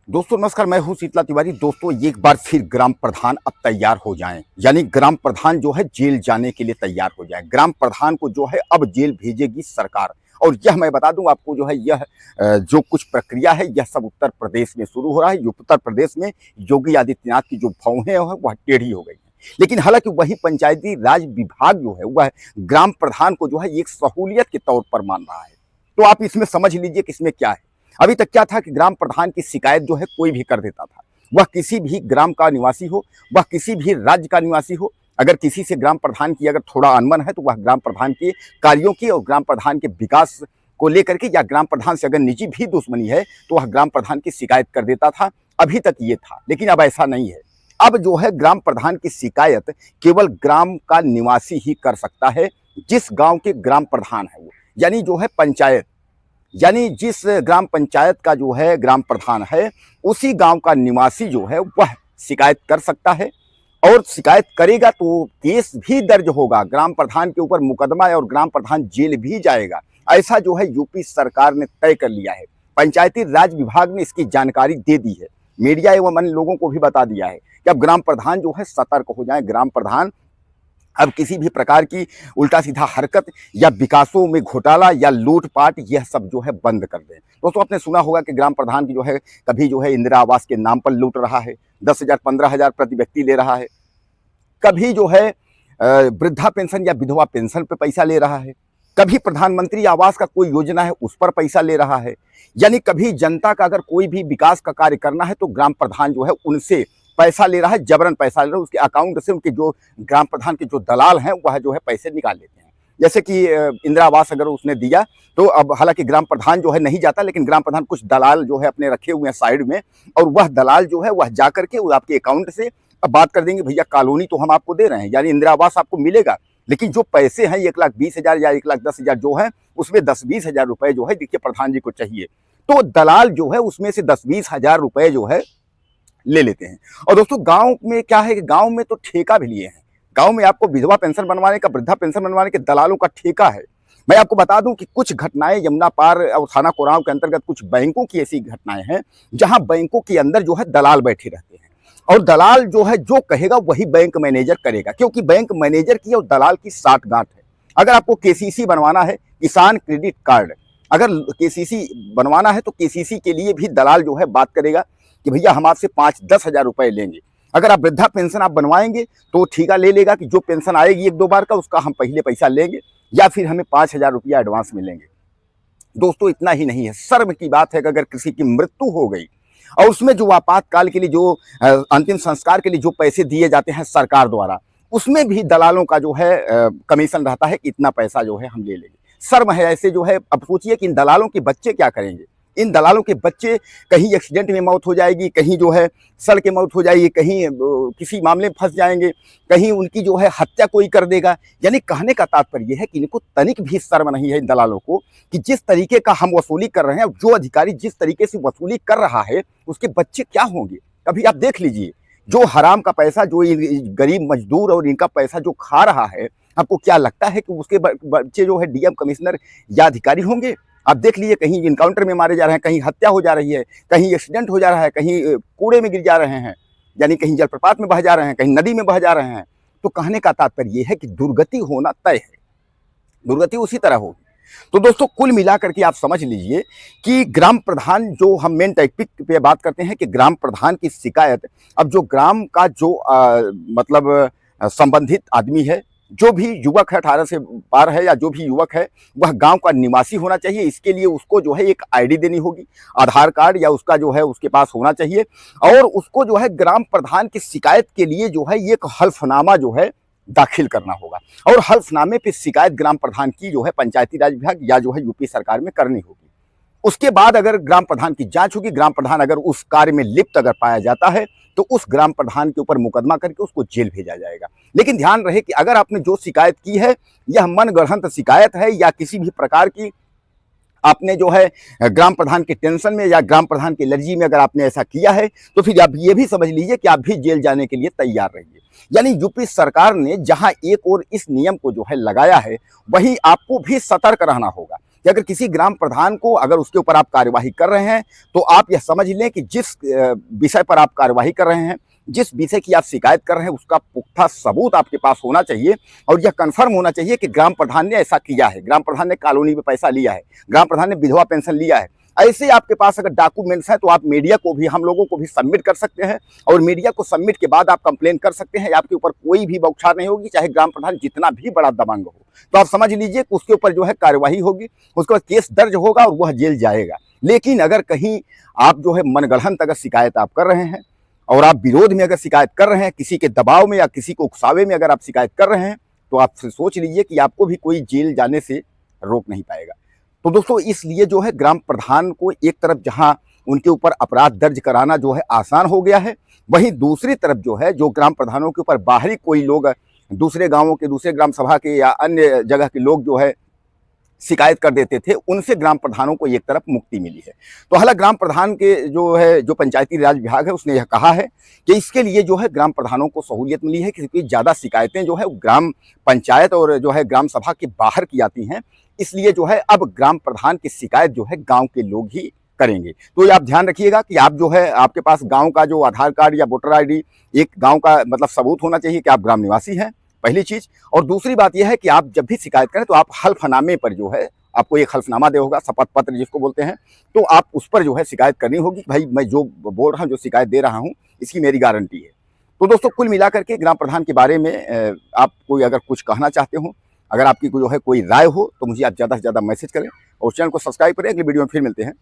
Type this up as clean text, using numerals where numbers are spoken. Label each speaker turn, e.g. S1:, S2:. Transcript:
S1: दोस्तों नमस्कार, मैं हूं शीतला तिवारी। दोस्तों एक बार फिर ग्राम प्रधान अब तैयार हो जाएं, यानी ग्राम प्रधान जो है जेल जाने के लिए तैयार हो जाए। ग्राम प्रधान को जो है अब जेल भेजेगी सरकार। और यह मैं बता दूं आपको, जो है यह जो कुछ प्रक्रिया है यह सब उत्तर प्रदेश में शुरू हो रहा है। उत्तर प्रदेश में योगी आदित्यनाथ की जो भौहें है वह टेढ़ी हो गई है। लेकिन हालांकि वही पंचायती राज विभाग जो है वह ग्राम प्रधान को जो है एक सहूलियत के तौर पर मान रहा है। तो आप इसमें समझ लीजिए कि इसमें क्या है। अभी तक क्या था कि ग्राम प्रधान की शिकायत जो है कोई भी कर देता था, वह किसी भी ग्राम का निवासी हो, वह किसी भी राज्य का निवासी हो। अगर किसी से ग्राम प्रधान की अगर थोड़ा अनबन है तो वह ग्राम प्रधान के कार्यों की और ग्राम प्रधान के विकास को लेकर के, या ग्राम प्रधान से अगर निजी भी दुश्मनी है तो वह ग्राम प्रधान की शिकायत कर देता था। अभी तक ये था, लेकिन अब ऐसा नहीं है। अब जो है ग्राम प्रधान की शिकायत केवल ग्राम का निवासी ही कर सकता है, जिस गांव के ग्राम प्रधान है वो, यानी जो है पंचायत, यानी जिस ग्राम पंचायत का जो है ग्राम प्रधान है उसी गांव का निवासी जो है वह शिकायत कर सकता है। और शिकायत करेगा तो केस भी दर्ज होगा, ग्राम प्रधान के ऊपर मुकदमा है और ग्राम प्रधान जेल भी जाएगा। ऐसा जो है यूपी सरकार ने तय कर लिया है। पंचायती राज विभाग ने इसकी जानकारी दे दी है, मीडिया एवं अन्य लोगों को भी बता दिया है कि अब ग्राम प्रधान जो है सतर्क हो जाए। ग्राम प्रधान अब किसी भी प्रकार की उल्टा सीधा हरकत या विकासों में घोटाला या लूटपाट यह सब जो है बंद कर दें। दोस्तों आपने सुना होगा कि ग्राम प्रधान की जो है कभी जो है इंदिरा आवास के नाम पर लूट रहा है, 10,000 15,000 प्रति व्यक्ति ले रहा है। कभी जो है वृद्धा पेंशन या विधवा पेंशन पे पैसा ले रहा है। कभी प्रधानमंत्री आवास का कोई योजना है उस पर पैसा ले रहा है। यानी कभी जनता का अगर कोई भी विकास का कार्य करना है तो ग्राम प्रधान जो है उनसे पैसा ले रहा है, जबरन पैसा ले रहा है। उसके अकाउंट से उनके जो ग्राम प्रधान के जो दलाल हैं वह जो है पैसे निकाल लेते हैं। जैसे कि इंदिरा आवास अगर उसने दिया तो अब हालांकि ग्राम प्रधान जो है नहीं जाता, लेकिन ग्राम प्रधान कुछ दलाल जो है अपने रखे हुए हैं साइड में, और वह दलाल जो है वह जा करके आपके अकाउंट से अब बात कर देंगे, भैया कॉलोनी तो हम आपको दे रहे हैं, यानी इंदिरा आवास आपको मिलेगा, लेकिन जो पैसे हैं 1,20,000 या 1,10,000 जो है उसमें 10-20 हजार रुपए जो है देखिए प्रधान जी को चाहिए। तो दलाल जो है उसमें से 10-20 हजार रुपए जो है ले लेते हैं। और दोस्तों गांव में क्या है कि गांव में तो ठेका भी लिए हैं। गांव में आपको विधवा पेंशन बनवाने का, वृद्धा पेंशन बनवाने के दलालों का ठेका है। मैं आपको बता दूं कि कुछ घटनाएं यमुना पार और थाना कोरांव के अंतर्गत कुछ बैंकों की ऐसी घटनाएं हैं जहां बैंकों के अंदर जो है दलाल बैठे रहते हैं, और दलाल जो है जो कहेगा वही बैंक मैनेजर करेगा, क्योंकि बैंक मैनेजर की और दलाल की साठगांठ है। अगर आपको केसीसी बनवाना है, किसान क्रेडिट कार्ड, अगर केसीसी बनवाना है तो केसीसी के लिए भी दलाल जो है बात करेगा कि भैया हम आपसे 5-10 हजार रुपए लेंगे। अगर आप वृद्धा पेंशन आप बनवाएंगे तो ठीका ले लेगा कि जो पेंशन आएगी 1-2 बार का उसका हम पहले पैसा लेंगे, या फिर हमें 5,000 रुपया एडवांस मिलेंगे। दोस्तों इतना ही नहीं है, शर्म की बात है कि अगर किसी की मृत्यु हो गई और उसमें जो आपातकाल के लिए जो अंतिम संस्कार के लिए जो पैसे दिए जाते हैं सरकार द्वारा, उसमें भी दलालों का जो है कमीशन रहता है कि इतना पैसा जो है हम ले लेंगे। शर्म है ऐसे जो है। अब सोचिए कि इन दलालों के बच्चे क्या करेंगे। इन दलालों के बच्चे कहीं एक्सीडेंट में मौत हो जाएगी, कहीं जो है सड़ के मौत हो जाएगी, कहीं किसी मामले में फंस जाएंगे, कहीं उनकी जो है हत्या कोई कर देगा। यानी कहने का तात्पर्य यह है कि इनको तनिक भी शर्म नहीं है इन दलालों को कि जिस तरीके का हम वसूली कर रहे हैं, जो अधिकारी जिस तरीके से वसूली कर रहा है उसके बच्चे क्या होंगे। कभी आप देख लीजिए, जो हराम का पैसा जो गरीब मजदूर और इनका पैसा जो खा रहा है, आपको क्या लगता है कि उसके बच्चे जो है डीएम कमिश्नर या अधिकारी होंगे। आप देख लीजिए, कहीं इनकाउंटर में मारे जा रहे हैं, कहीं हत्या हो जा रही है, कहीं एक्सीडेंट हो जा रहा है, कहीं कूड़े में गिर जा रहे हैं, यानी कहीं जलप्रपात में बह जा रहे हैं, कहीं नदी में बह जा रहे हैं। तो कहने का तात्पर्य यह है कि दुर्गति होना तय है, दुर्गति उसी तरह होगी। तो दोस्तों कुल मिलाकर के आप समझ लीजिए कि ग्राम प्रधान, जो हम मेन टॉपिक पे बात करते हैं कि ग्राम प्रधान की शिकायत, अब जो ग्राम का जो मतलब संबंधित आदमी है, जो भी युवक है 18 से पार है या जो भी युवक है वह गांव का निवासी होना चाहिए। इसके लिए उसको जो है एक आईडी देनी होगी, आधार कार्ड या उसका जो है उसके पास होना चाहिए, और उसको जो है ग्राम प्रधान की शिकायत के लिए जो है एक हल्फनामा जो है दाखिल करना होगा, और हल्फनामे पे शिकायत ग्राम प्रधान की जो है पंचायती राज विभाग या जो है यूपी सरकार में करनी होगी। उसके बाद अगर ग्राम प्रधान की जांच होगी, ग्राम प्रधान अगर उस कार्य में लिप्त अगर पाया जाता है तो उस ग्राम प्रधान के ऊपर मुकदमा करके उसको जेल भेजा जाएगा। लेकिन ध्यान रहे कि अगर आपने जो शिकायत की है यह मनगढ़ंत शिकायत है, या किसी भी प्रकार की आपने जो है ग्राम प्रधान के टेंशन में या ग्राम प्रधान की एलर्जी में अगर आपने ऐसा किया है, तो फिर आप ये भी समझ लीजिए कि आप भी जेल जाने के लिए तैयार रहिए। यानी यूपी सरकार ने जहां एक और इस नियम को जो है लगाया है, वहीं आपको भी सतर्क रहना होगा। कि अगर किसी ग्राम प्रधान को अगर उसके ऊपर आप कार्यवाही कर रहे हैं तो आप यह समझ लें कि जिस विषय पर आप कार्यवाही कर रहे हैं, जिस विषय की आप शिकायत कर रहे हैं, उसका पुख्ता सबूत आपके पास होना चाहिए और यह कन्फर्म होना चाहिए कि ग्राम प्रधान ने ऐसा किया है, ग्राम प्रधान ने कॉलोनी में पैसा लिया है, ग्राम प्रधान ने विधवा पेंशन लिया है। ऐसे आपके पास अगर डॉक्यूमेंट्स हैं तो आप मीडिया को भी, हम लोगों को भी सबमिट कर सकते हैं और मीडिया को सबमिट के बाद आप कंप्लेन कर सकते हैं। आपके ऊपर कोई भी बौछार नहीं होगी, चाहे ग्राम प्रधान जितना भी बड़ा दबंग हो। तो आप समझ लीजिए कि उसके ऊपर जो है कार्यवाही होगी, उसके बाद केस दर्ज होगा और वह जेल जाएगा। लेकिन अगर कहीं आप जो है मनगढ़ंत अगर शिकायत आप कर रहे हैं और आप विरोध में अगर शिकायत कर रहे हैं, किसी के दबाव में या किसी को उकसावे में अगर आप शिकायत कर रहे हैं, तो आप सोच लीजिए कि आपको भी कोई जेल जाने से रोक नहीं पाएगा। तो दोस्तों, इसलिए जो है ग्राम प्रधान को एक तरफ जहां उनके ऊपर अपराध दर्ज कराना जो है आसान हो गया है, वहीं दूसरी तरफ जो है जो ग्राम प्रधानों के ऊपर बाहरी कोई लोग, दूसरे गांवों के, दूसरे ग्राम सभा के या अन्य जगह के लोग जो है शिकायत कर देते थे, उनसे ग्राम प्रधानों को एक तरफ मुक्ति मिली है। तो हालांकि ग्राम प्रधान के जो पंचायती राज विभाग है उसने यह कहा है कि इसके लिए जो है ग्राम प्रधानों को सहूलियत मिली है, क्योंकि ज़्यादा शिकायतें जो है ग्राम पंचायत और जो है ग्राम सभा के बाहर की आती हैं। इसलिए जो है अब ग्राम प्रधान की शिकायत जो है गाँव के लोग ही करेंगे। तो ये आप ध्यान रखिएगा कि आप जो है, आपके पास गाँव का जो आधार कार्ड या वोटर ID, एक गाँव का मतलब सबूत होना चाहिए कि आप ग्राम निवासी हैं, पहली चीज। और दूसरी बात यह है कि आप जब भी शिकायत करें तो आप हल्फनामे पर जो है, आपको एक हल्फनामा दे होगा, शपथ पत्र जिसको बोलते हैं, तो आप उस पर जो है शिकायत करनी होगी कि भाई मैं जो बोल रहा हूँ, जो शिकायत दे रहा हूँ, इसकी मेरी गारंटी है। तो दोस्तों, कुल मिलाकर के ग्राम प्रधान के बारे में आप कोई अगर कुछ कहना चाहते हो, अगर आपकी जो है कोई राय हो, तो मुझे आप ज़्यादा से ज़्यादा मैसेज करें और चैनल को सब्सक्राइब करें। अगली वीडियो में फिर मिलते हैं।